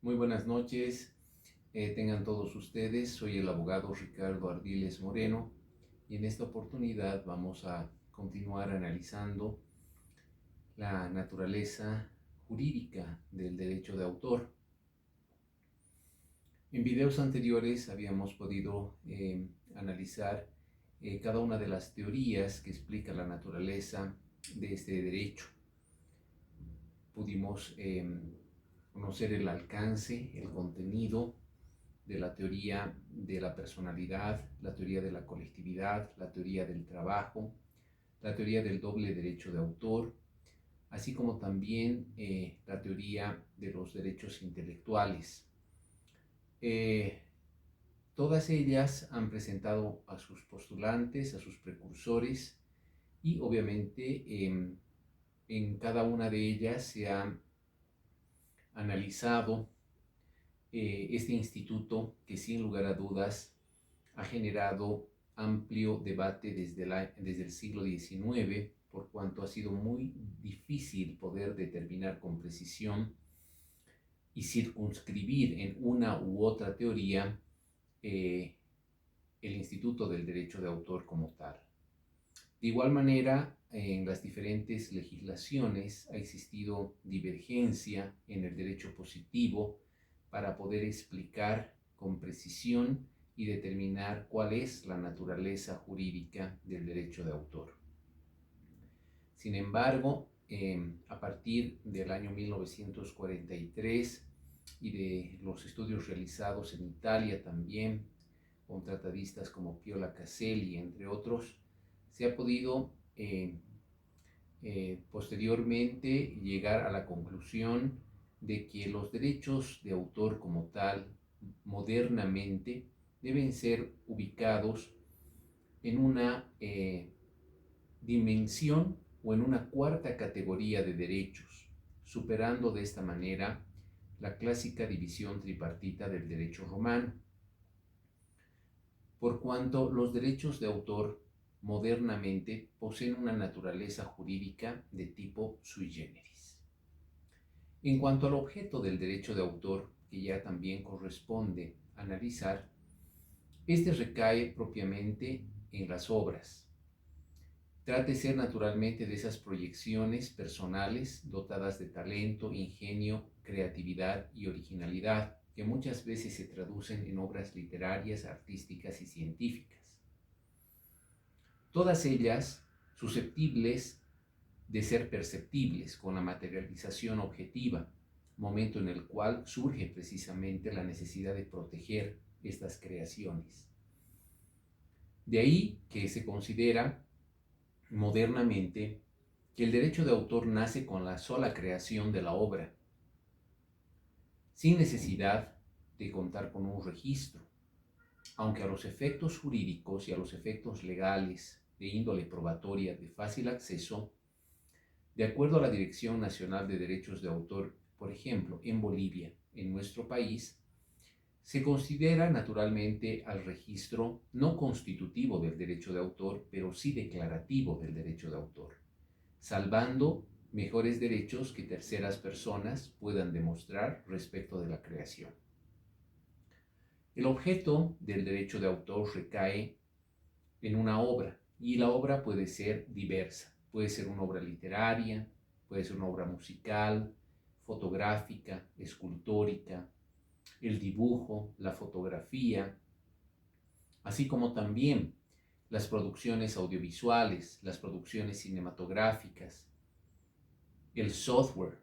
Muy buenas noches, tengan todos ustedes. Soy el abogado Ricardo Ardiles Moreno y en esta oportunidad vamos a continuar analizando la naturaleza jurídica del derecho de autor. En videos anteriores habíamos podido analizar cada una de las teorías que explica la naturaleza de este derecho. Pudimos conocer el alcance, el contenido de la teoría de la personalidad, la teoría de la colectividad, la teoría del trabajo, la teoría del doble derecho de autor, así como también la teoría de los derechos intelectuales. Todas ellas han presentado a sus postulantes, a sus precursores, y obviamente en cada una de ellas se ha analizado este instituto que sin lugar a dudas ha generado amplio debate desde el siglo XIX, por cuanto ha sido muy difícil poder determinar con precisión y circunscribir en una u otra teoría el instituto del derecho de autor como tal. De igual manera, en las diferentes legislaciones ha existido divergencia en el derecho positivo para poder explicar con precisión y determinar cuál es la naturaleza jurídica del derecho de autor. Sin embargo, a partir del año 1943 y de los estudios realizados en Italia también, con tratadistas como Piola Caselli, entre otros, se ha podido posteriormente llegar a la conclusión de que los derechos de autor como tal, modernamente, deben ser ubicados en una dimensión o en una cuarta categoría de derechos, superando de esta manera la clásica división tripartita del derecho romano, por cuanto los derechos de autor modernamente poseen una naturaleza jurídica de tipo sui generis. En cuanto al objeto del derecho de autor, que ya también corresponde analizar, este recae propiamente en las obras. Trata de ser naturalmente de esas proyecciones personales dotadas de talento, ingenio, creatividad y originalidad, que muchas veces se traducen en obras literarias, artísticas y científicas. Todas ellas susceptibles de ser perceptibles con la materialización objetiva, momento en el cual surge precisamente la necesidad de proteger estas creaciones. De ahí que se considera modernamente que el derecho de autor nace con la sola creación de la obra, sin necesidad de contar con un registro, aunque a los efectos jurídicos y a los efectos legales de índole probatoria de fácil acceso, de acuerdo a la Dirección Nacional de Derechos de Autor, por ejemplo, en Bolivia, en nuestro país, se considera naturalmente al registro no constitutivo del derecho de autor, pero sí declarativo del derecho de autor, salvando mejores derechos que terceras personas puedan demostrar respecto de la creación. El objeto del derecho de autor recae en una obra, y la obra puede ser diversa. Puede ser una obra literaria, puede ser una obra musical, fotográfica, escultórica, el dibujo, la fotografía, así como también las producciones audiovisuales, las producciones cinematográficas, el software.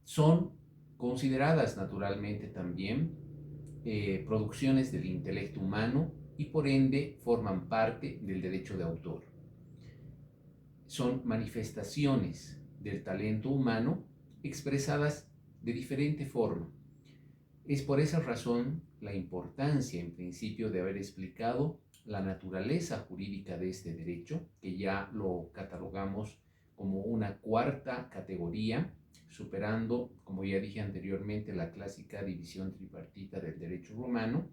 Son consideradas naturalmente también producciones del intelecto humano y por ende forman parte del derecho de autor. Son manifestaciones del talento humano expresadas de diferente forma. Es por esa razón la importancia, en principio, de haber explicado la naturaleza jurídica de este derecho, que ya lo catalogamos como una cuarta categoría, superando, como ya dije anteriormente, la clásica división tripartita del derecho romano,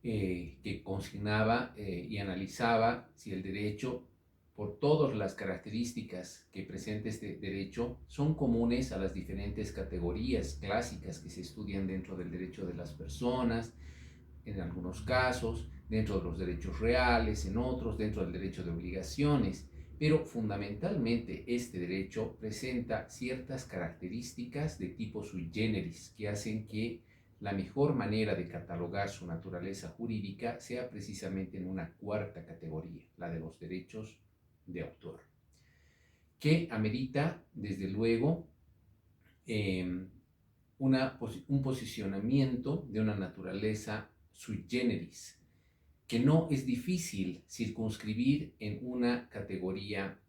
que consignaba y analizaba si el derecho por todas las características que presenta este derecho, son comunes a las diferentes categorías clásicas que se estudian dentro del derecho de las personas, en algunos casos, dentro de los derechos reales, en otros, dentro del derecho de obligaciones, pero fundamentalmente este derecho presenta ciertas características de tipo sui generis que hacen que la mejor manera de catalogar su naturaleza jurídica sea precisamente en una cuarta categoría, la de los derechos de autor, que amerita, desde luego, un posicionamiento de una naturaleza sui generis, que no es difícil circunscribir en una categoría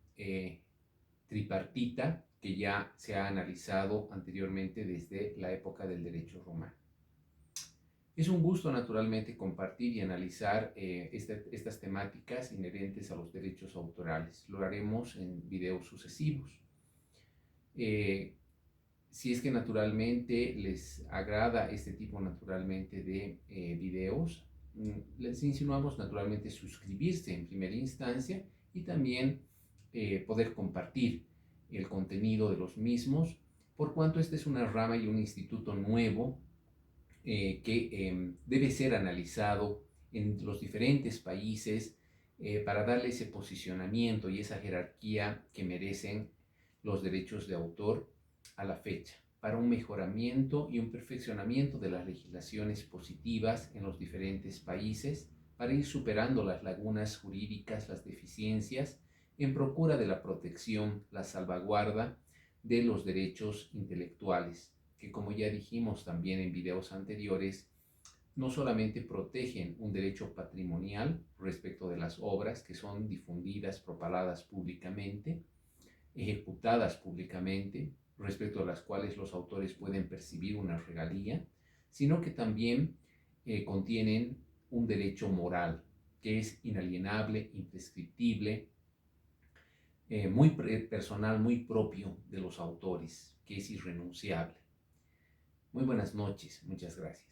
tripartita que ya se ha analizado anteriormente desde la época del derecho romano. Es un gusto, naturalmente, compartir y analizar estas temáticas inherentes a los derechos autorales. Lo haremos en videos sucesivos. Si es que naturalmente les agrada este tipo naturalmente de videos, les insinuamos naturalmente suscribirse en primera instancia y también poder compartir el contenido de los mismos, por cuanto esta es una rama y un instituto nuevo que debe ser analizado en los diferentes países para darle ese posicionamiento y esa jerarquía que merecen los derechos de autor a la fecha, para un mejoramiento y un perfeccionamiento de las legislaciones positivas en los diferentes países, para ir superando las lagunas jurídicas, las deficiencias, en procura de la protección, la salvaguarda de los derechos intelectuales, que, como ya dijimos también en videos anteriores, no solamente protegen un derecho patrimonial respecto de las obras que son difundidas, propaladas públicamente, ejecutadas públicamente, respecto a las cuales los autores pueden percibir una regalía, sino que también contienen un derecho moral que es inalienable, imprescriptible, muy personal, muy propio de los autores, que es irrenunciable. Muy buenas noches, muchas gracias.